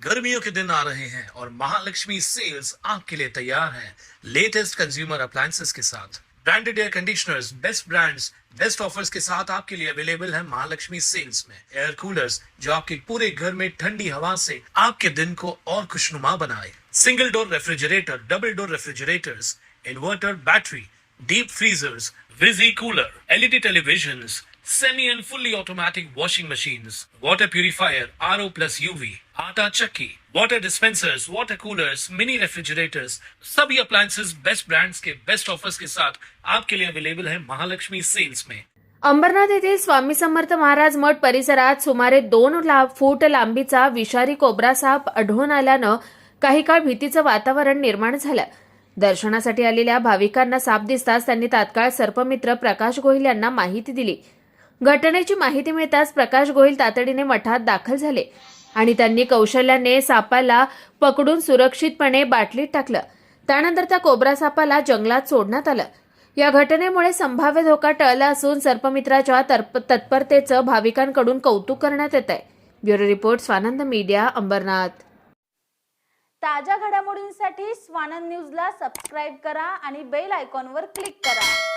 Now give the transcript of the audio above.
गर्मियों के दिन आ रहे हैं और महालक्ष्मी सेल्स आपके लिए तैयार है लेटेस्ट कंज्यूमर अप्लायंसेस के साथ। Branded air conditioners, best brands, best offers के साथ आपके लिए अवेलेबल है महालक्ष्मी सेल्स में। एयर कूलर्स जो आपके पूरे घर में ठंडी हवा से आपके दिन को और खुशनुमा बनाए। Single door refrigerator, double door refrigerators, inverter battery, deep freezers, visi cooler, LED televisions, semi and fully automatic washing machines, water purifier, RO plus UV, आटा चक्की, water dispensers, water coolers, mini refrigerators, सभी appliances best brands के best offers के साथ आपके लिए available है Mahalakshmi sales में। अंबरनाथ येथील स्वामी समर्थ महाराज मठ परिसरात सुमारे 2 फूट लांबीचा विषारी कोब्रा साप आढळून आल्यानं काही काळ भीतीचं वातावरण निर्माण झालं। दर्शनासाठी आलेल्या भाविकांना साप दिसताच त्यांनी तात्काळ सर्पमित्र प्रकाश गोहिल यांना माहिती दिली। घटनेची माहिती मिळताच प्रकाश गोहिल तातडीने मठात दाखल झाले आणि त्यांनी कौशल्याने सापाला पकडून सुरक्षितपणे बाटलीत टाकलं। त्यानंतर त्या कोब्रा सापाला जंगलात सोडण्यात आलं। या घटनेमुळे संभाव्य धोका टळला असून सर्पमित्राच्या तत्परतेचं भाविकांकडून कौतुक करण्यात येत आहे। Bureau report, Swanand media, Ambernath. ताज्या घडामोडींसाठी स्वानंद न्यूजला सबस्क्राइब करा आणि बेल आयकॉनवर क्लिक करा।